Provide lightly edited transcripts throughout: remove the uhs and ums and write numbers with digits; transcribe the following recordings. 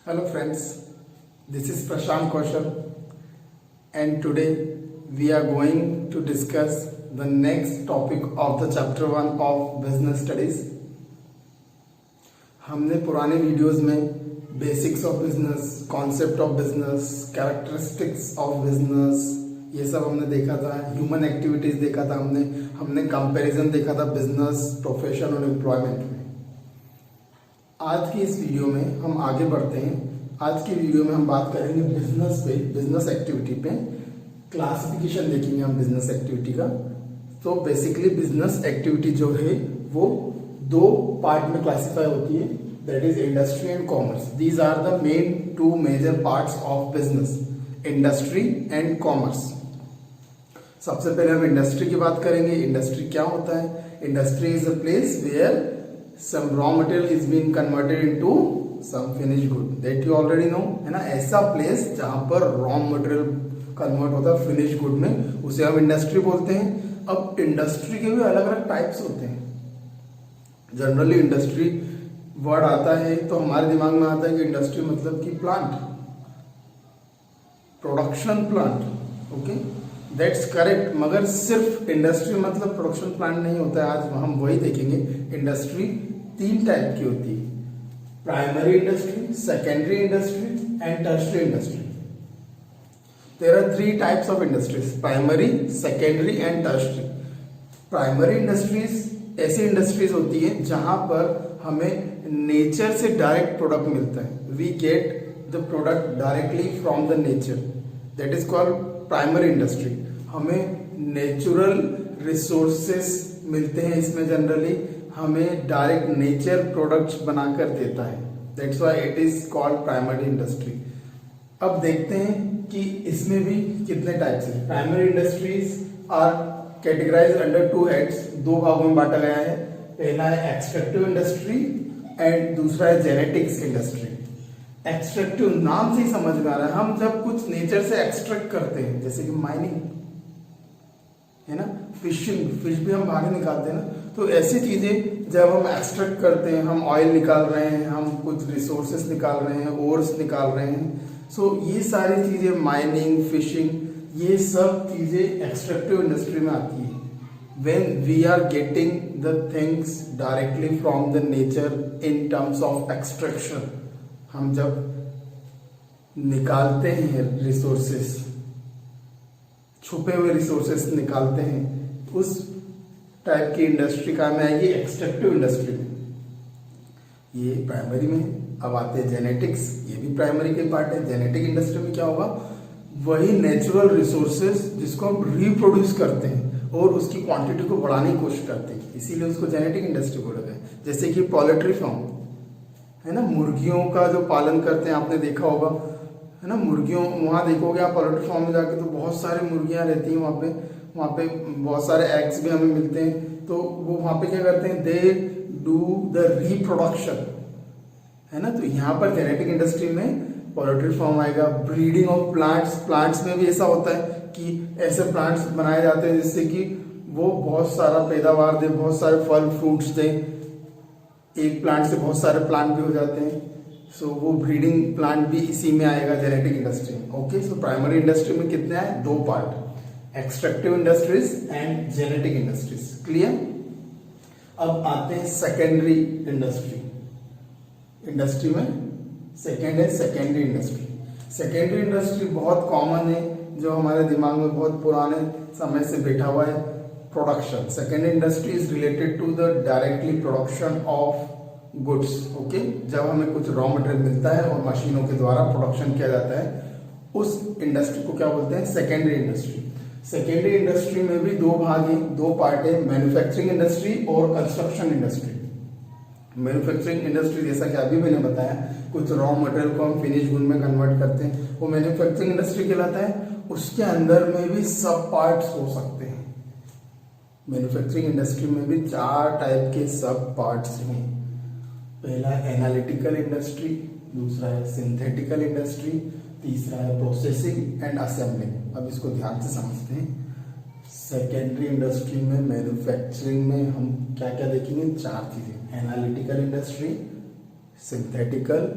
Hello friends, this is Prashant Kaushal and today we are going to discuss the next topic of the chapter 1 of business studies. हमने पुराने videos में basics of business, concept of business, characteristics of business ये सब हमने देखा था, human activities देखा था, हमने कंपैरिजन देखा था बिजनेस, प्रोफेशन और एम्प्लॉयमेंट में। आज की इस वीडियो में हम आगे बढ़ते हैं। आज की वीडियो में हम बात करेंगे बिजनेस पे, बिजनेस एक्टिविटी पे। क्लासिफिकेशन देखेंगे हम बिजनेस एक्टिविटी का। तो बेसिकली बिजनेस एक्टिविटी जो है वो दो पार्ट में क्लासिफाई होती है, that is industry and commerce. These are the main two major parts of business, industry and commerce. सबसे पहले हम इंडस्ट्री की बात करेंगे। इंडस्ट्री क्या होता है? Industry is a place where some raw material is being converted into some finished good, that you already know, है ना। ऐसा प्लेस जहां पर रॉ मटेरियल कन्वर्ट होता है फिनिश गुड में, उसे हम इंडस्ट्री बोलते हैं। अब इंडस्ट्री के भी अलग अलग टाइप्स होते हैं। जनरली इंडस्ट्री वर्ड आता है तो हमारे दिमाग में आता है कि इंडस्ट्री मतलब कि plant, production plant. Okay, that's correct, मगर सिर्फ इंडस्ट्री मतलब प्रोडक्शन प्लांट नहीं होता है। आज हम वही देखेंगे। इंडस्ट्री तीन टाइप की होती है, primary industry, secondary industry and tertiary industry. There are three types of industries, primary, secondary and tertiary. Primary industries ऐसी इंडस्ट्रीज होती है जहां पर हमें नेचर से डायरेक्ट प्रोडक्ट मिलता है। We get the product directly from the nature, that is called primary industry. हमें नेचुरल रिसोर्सेस मिलते हैं इसमें, जनरली हमें डायरेक्ट नेचर प्रोडक्ट्स बनाकर देता है, that's why it is called primary industry. अब देखते हैं कि इसमें भी कितने टाइप्स हैं। Primary industries are categorised under two heads, दो भागों में बांटा गया है। पहला है एक्सट्रैक्टिव इंडस्ट्री एंड दूसरा है जेनेटिक्स इंडस्ट्री। एक्सट्रैक्टिव नाम से ही समझ में आ रहा है, हम जब कुछ नेचर से एक्सट्रैक्ट करते हैं, जैसे कि माइनिंग है ना, फिशिंग, फिश भी हम बाहर निकालते हैं ना, तो ऐसी चीजें जब हम एक्सट्रैक्ट करते हैं, हम ऑयल निकाल रहे हैं, हम कुछ रिसोर्सेस निकाल रहे हैं, ओर्स निकाल रहे हैं, सो ये सारी चीजें, माइनिंग, फिशिंग, ये सब चीजें एक्सट्रैक्टिव इंडस्ट्री में आती है। When we are getting the things directly from the nature in terms of extraction, हम जब निकालते हैं रिसोर्सेस, छुपे हुए रिसोर्सेस निकालते हैं, उस टाइप की इंडस्ट्री का में आएगी एक्सट्रैक्टिव इंडस्ट्री में। ये प्राइमरी में। अब आते हैं जेनेटिक्स, ये भी प्राइमरी के पार्ट है। जेनेटिक इंडस्ट्री में क्या होगा? वही नेचुरल रिसोर्सेस जिसको हम रिप्रोड्यूस करते हैं और उसकी क्वांटिटी को बढ़ाने की कोशिश करते हैं, इसीलिए उसको जेनेटिक इंडस्ट्री बोला गया है। जैसे कि पोल्ट्री फार्म है ना, मुर्गियों का जो पालन करते हैं, आपने देखा होगा है ना, मुर्गियों, वहां देखोगे आप पोल्ट्री फार्म में जाके तो बहुत सारी मुर्गियां रहती हैं वहां पे बहुत सारे एग्स भी हमें मिलते हैं। तो वो वहां पे क्या करते हैं? दे डू द रिप्रोडक्शन, है ना। तो यहाँ पर जेनेटिक इंडस्ट्री में पोल्ट्री फार्म आएगा। ब्रीडिंग ऑफ प्लांट्स, प्लांट्स में भी ऐसा होता है कि ऐसे प्लांट्स बनाए जाते हैं जिससे कि वो बहुत सारा पैदावार दे, बहुत सारे फल फ्रूट्स दें। एक प्लांट से बहुत सारे प्लांट भी हो जाते हैं, सो वो ब्रीडिंग प्लांट भी इसी में आएगा, जेनेटिक इंडस्ट्री में। ओके, सो प्राइमरी इंडस्ट्री में कितने आए? दो part, extractive industries and genetic industries. Clear? अब आते हैं सेकेंडरी इंडस्ट्री। इंडस्ट्री में सेकेंड है सेकेंडरी इंडस्ट्री। सेकेंडरी इंडस्ट्री बहुत कॉमन है, जो हमारे दिमाग में बहुत पुराने समय से बैठा हुआ है। Production, secondary industry is related to the directly production of goods. Okay, जब हमें कुछ रॉ मटेरियल मिलता है और मशीनों के द्वारा प्रोडक्शन किया जाता है, उस इंडस्ट्री को क्या बोलते हैं? Secondary industry. सेकेंडरी इंडस्ट्री में भी दो भाग हैं, दो पार्ट है, मैन्युफैक्चरिंग इंडस्ट्री और कंस्ट्रक्शन इंडस्ट्री। मैन्युफैक्चरिंग इंडस्ट्री जैसा कि अभी मैंने बताया, कुछ रॉ मटेरियल को हम फिनिश गुड में कन्वर्ट करते हैं, वो मैन्युफैक्चरिंग इंडस्ट्री कहलाता है। उसके अंदर में भी सब पार्ट्स हो सकते हैं। मैन्युफैक्चरिंग इंडस्ट्री में भी चार टाइप के सब पार्ट्स हैं। पहला है एनालिटिकल इंडस्ट्री, दूसरा है सिंथेटिकल इंडस्ट्री, तीसरा है प्रोसेसिंग एंड असेंबलिंग। अब इसको ध्यान से समझते हैं। सेकेंडरी इंडस्ट्री में, मैन्युफैक्चरिंग में हम क्या क्या देखेंगे? चार चीजें, analytical industry, synthetical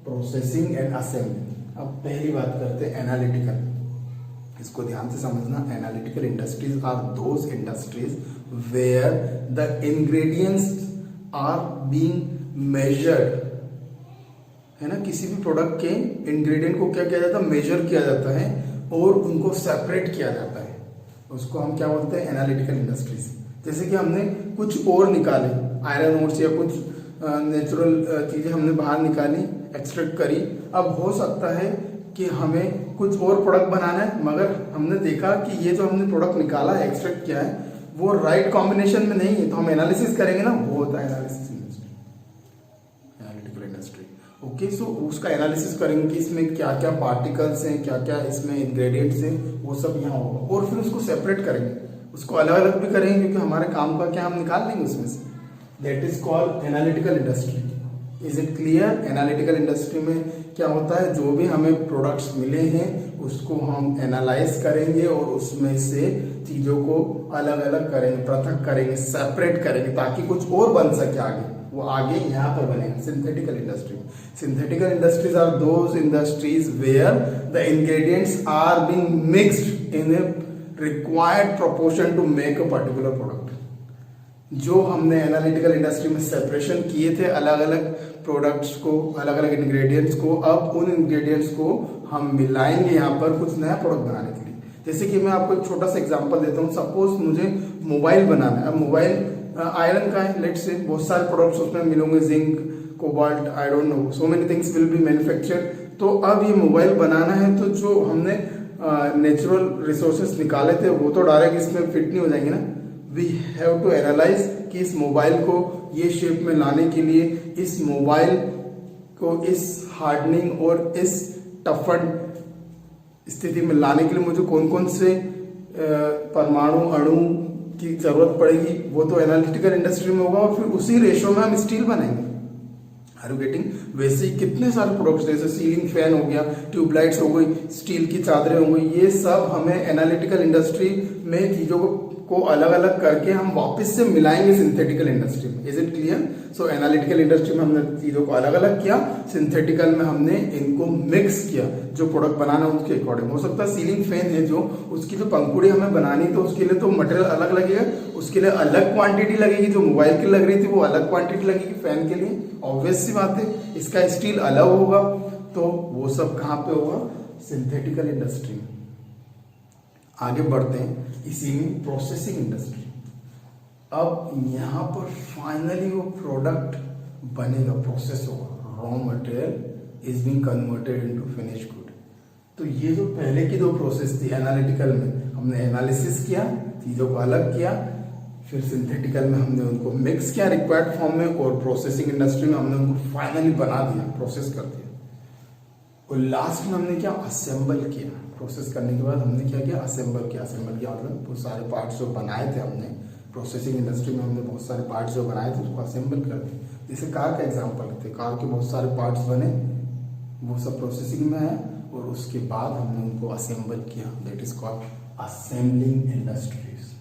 processing and assembling. अब पहली बात करते हैं एनालिटिकल, इसको ध्यान से समझना। Analytical industries are those industries where the ingredients are being measured, है ना, किसी भी प्रोडक्ट के इंग्रेडिएंट को क्या किया जाता है, मेजर किया जाता है और उनको सेपरेट किया जाता है, उसको हम क्या बोलते हैं, एनालिटिकल इंडस्ट्रीज। जैसे कि हमने कुछ और निकाले, आयरन ओर्स या कुछ नेचुरल चीजें हमने बाहर निकाली, एक्सट्रैक्ट करी। अब हो सकता है कि हमें कुछ और प्रोडक्ट बनाना है, मगर हमने देखा कि ये जो हमने प्रोडक्ट निकाला है, एक्सट्रैक्ट किया है, वो राइट कॉम्बिनेशन में नहीं है, तो हम एनालिसिस करेंगे ना, वो होता है analysis industry, analytical industry. Okay, so उसका एनालिसिस करेंगे कि इसमें क्या क्या पार्टिकल्स हैं, क्या क्या इसमें इंग्रेडिएंट्स हैं, वो सब यहाँ होगा। और फिर उसको सेपरेट करेंगे, उसको अलग अलग भी करेंगे, क्योंकि हमारे काम का क्या हम निकाल लेंगे उसमें से। That is called analytical industry. Is it clear? Analytical industry में क्या होता है, जो भी हमें प्रोडक्ट्स मिले हैं उसको हम एनालाइज करेंगे और उसमें से चीजों को अलग अलग करेंगे, पृथक करेंगे, सेपरेट करेंगे, ताकि कुछ और बन सके आगे, वो आगे यहाँ पर बनेगा। Synthetical industry, synthetical industries are those industries where the ingredients are being mixed in a required proportion to make a particular product. जो हमने एनालिटिकल इंडस्ट्री में सेपरेशन किए थे अलग अलग प्रोडक्ट्स को, अलग अलग इंग्रेडिएंट्स को, अब उन इंग्रेडिएंट्स को हम मिलाएंगे यहाँ पर कुछ नया प्रोडक्ट बनाने के लिए। जैसे कि मैं आपको एक छोटा सा एग्जांपल देता हूँ। सपोज मुझे मोबाइल बनाना है। अब मोबाइल आयरन का है, लेट्स से, बहुत सारे प्रोडक्ट्स उसमें मिलेंगे, zinc, cobalt, I don't know, so many things will be manufactured. तो अब ये मोबाइल बनाना है, तो जो हमने नेचुरल रिसोर्सेस निकाले थे वो तो डायरेक्ट इसमें फिट नहीं हो जाएंगे ना। वी हैव टू एनालाइज कि इस मोबाइल को ये शेप में लाने के लिए, इस मोबाइल को इस हार्डनिंग और इस टफन स्थिति में लाने के लिए मुझे कौन कौन से परमाणु अणु की जरूरत पड़ेगी, वो तो एनालिटिकल इंडस्ट्री में होगा। और फिर उसी रेशो में हम स्टील बनाएंगे। Are you getting? वैसे ही कितने सारे प्रोडक्ट्स, जैसे सीलिंग फैन हो गया, ट्यूबलाइट्स हो गई, स्टील की चादरें हो गई, ये सब हमें एनालिटिकल इंडस्ट्री में चीजों को अलग अलग करके हम वापस से मिलाएंगे सिंथेटिकल इंडस्ट्री में। Is it clear? So analytical industry में हमने चीजों को अलग अलग किया, सिंथेटिकल में हमने इनको मिक्स किया, जो प्रोडक्ट बनाना है उसके अकॉर्डिंग। हो सकता है सीलिंग फैन है जो, उसकी जो पंखुड़ी हमें बनानी, तो उसके लिए तो मटेरियल अलग लगेगा, उसके लिए अलग क्वांटिटी लगेगी। जो मोबाइल की लग रही थी वो अलग क्वांटिटी लगेगी फैन के लिए, ऑब्वियस सी बात है। इसका स्टील अलग होगा, तो वो सब कहाँ पे होगा? सिंथेटिकल इंडस्ट्री में। आगे बढ़ते हैं, इसी में प्रोसेसिंग इंडस्ट्री। अब यहाँ पर फाइनली वो प्रोडक्ट बनेगा, प्रोसेस होगा, raw material is being converted into finish good. तो ये जो पहले की दो प्रोसेस थी एनालिटिकल में, हमने एनालिसिस किया, चीजों को अलग किया, फिर सिंथेटिकल में हमने उनको मिक्स किया रिक्वायर्ड फॉर्म में, और प्रोसेसिंग इंडस्ट्री में हमने उनको फाइनली बना दिया, प्रोसेस कर दिया। और लास्ट में हमने क्या? असेंबल किया। प्रोसेस करने के बाद हमने क्या किया? असेंबल किया। असेंबल किया मतलब वो सारे पार्ट्स जो बनाए थे हमने प्रोसेसिंग इंडस्ट्री में, हमने बहुत सारे पार्ट्स जो बनाए थे उसको असेंबल कर दिए। जैसे कार का एग्जांपल लेते, कार के बहुत सारे पार्ट्स बने, वो सब प्रोसेसिंग में है, और उसके बाद हमने उनको असेंबल किया। That is called assembling industries.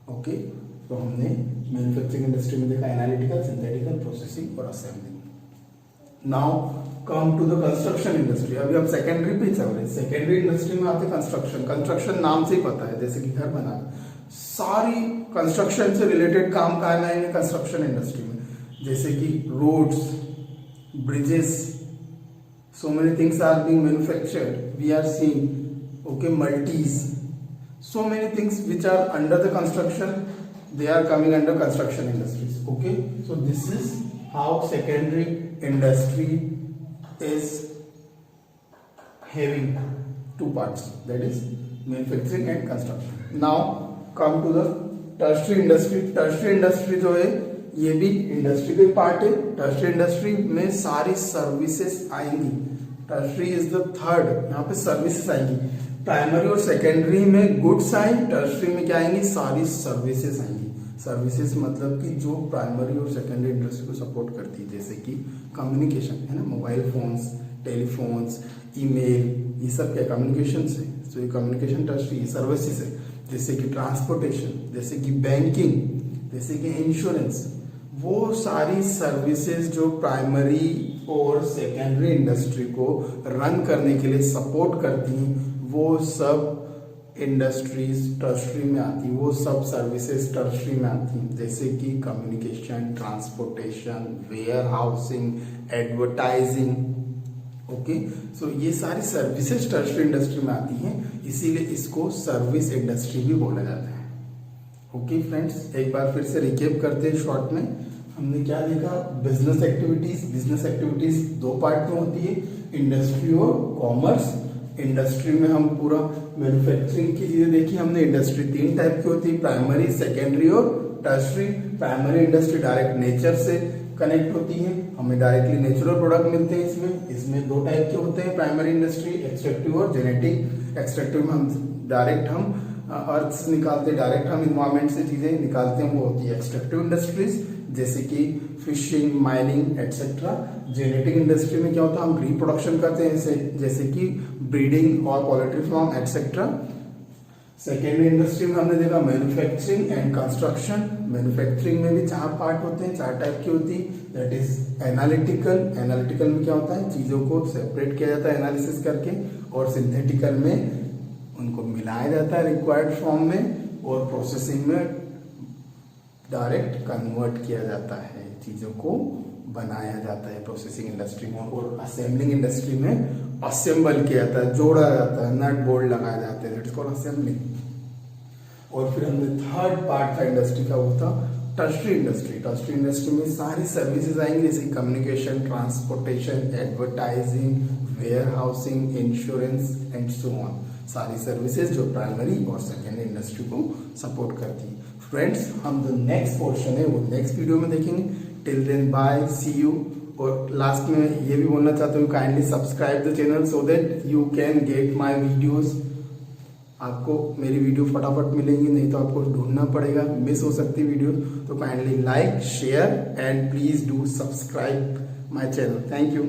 Okay, तो हमने मैन्युफैक्चरिंग इंडस्ट्री में देखा एनालिटिकल, सिंथेटिकल, प्रोसेसिंग और assembling. Now come to the construction industry. अभी हम सेकेंडरी पे चल रहे हैं। सेकेंडरी इंडस्ट्री में आते कंस्ट्रक्शन। कंस्ट्रक्शन नाम से ही पता है, जैसे कि घर बनाना, सारी कंस्ट्रक्शन से रिलेटेड काम कहाँ में आएंगे? कंस्ट्रक्शन इंडस्ट्री में। जैसे कि roads, bridges, so many things are being manufactured, we are seeing, okay, multis, so many things which are under the construction, they are coming under construction industries. Okay, so this is how secondary industry is having two parts, that is manufacturing and construction. Now come to the tertiary industry. tertiary industry जो है ये भी industry का part है। Tertiary industry में सारी services आएंगी। Tertiary is the third, यहाँ पे सर्विसेज आएंगी। प्राइमरी और सेकेंडरी में गुड्स आए, टर्शरी में क्या आएंगी? सारी सर्विसेज आएंगी। सर्विसेज मतलब कि जो प्राइमरी और सेकेंडरी इंडस्ट्री को सपोर्ट करती है, जैसे कि कम्युनिकेशन है ना, मोबाइल फोन्स, टेलीफोन्स, ईमेल, ये सब क्या कम्युनिकेशन से, तो ये कम्युनिकेशन टर्शरी सर्विसेज है। जैसे कि ट्रांसपोर्टेशन, जैसे कि बैंकिंग, जैसे कि इंश्योरेंस, वो सारी सर्विसेज जो प्राइमरी और सेकेंडरी इंडस्ट्री को रन करने के लिए सपोर्ट करती हैं, वो सब इंडस्ट्रीज टर्शरी में आती हैं, वो सब सर्विसेज टर्शरी में आती हैं, जैसे कि communication, transportation, warehousing, advertising. Okay, so ये सारी सर्विसेज टर्शरी इंडस्ट्री में आती हैं, इसीलिए इसको सर्विस इंडस्ट्री भी बोला जाता है। ओके फ्रेंड्स, एक बार फिर से रिकेप करते हैं शॉर्ट में। हमने क्या देखा, बिजनेस एक्टिविटीज। बिजनेस एक्टिविटीज दो पार्ट में होती है, इंडस्ट्री और कॉमर्स। इंडस्ट्री में हम पूरा मैन्युफैक्चरिंग की चीजें देखी हमने। इंडस्ट्री तीन टाइप की होती है, प्राइमरी, सेकेंडरी और tertiary. Primary industry direct nature से कनेक्ट होती है, हमें डायरेक्टली नेचुरल प्रोडक्ट मिलते हैं इसमें दो टाइप के होते हैं प्राइमरी इंडस्ट्री, एक्सट्रैक्टिव और जेनेटिक। एक्सट्रैक्टिव में हम डायरेक्ट अर्थ से निकालते हैं, डायरेक्ट हम इन्वायरमेंट से चीजें निकालते हैं, वो होती है एक्सट्रैक्टिव इंडस्ट्रीज, जैसे कि fishing, mining etcetera. Genetic industry में क्या होता है, हम रिप्रोडक्शन करते हैं, जैसे कि ब्रीडिंग और poultry farm etcetera. Secondary industry में हमने देखा मैन्युफैक्चरिंग एंड कंस्ट्रक्शन। मैन्युफैक्चरिंग में भी चार पार्ट होते हैं, चार टाइप की होती है, दैट इज एनालिटिकल। एनालिटिकल में क्या होता है, चीजों को सेपरेट किया जाता है एनालिसिस करके, और सिंथेटिकल में उनको मिलाया जाता है रिक्वायर्ड फॉर्म में, और प्रोसेसिंग में डायरेक्ट कन्वर्ट किया जाता है, चीजों को बनाया जाता है प्रोसेसिंग इंडस्ट्री में। और असेंबलिंग इंडस्ट्री में असेंबल किया जाता है, जोड़ा जाता है, नट बोल्ट लगाए जाते हैं, दैट्स कॉल्ड असेंबलिंग। और फिर हमने थर्ड पार्ट था इंडस्ट्री का, वो था टर्शरी इंडस्ट्री। टर्शरी इंडस्ट्री में सारी सर्विसेज आएंगी, जैसे communication, transportation, advertising, warehousing, insurance and so on. सारी सर्विसेज जो प्राइमरी और सेकेंडरी इंडस्ट्री को सपोर्ट करती है। फ्रेंड्स, हम जो नेक्स्ट पोर्शन है वो नेक्स्ट वीडियो में देखेंगे। Till then bye, see you. और लास्ट में ये भी बोलना चाहता हूँ, kindly subscribe the channel so that you can get my videos. आपको मेरी वीडियो फटाफट मिलेंगी, नहीं तो आपको ढूंढना पड़ेगा, मिस हो सकती वीडियो। तो kindly like, share and please do subscribe my channel. Thank you.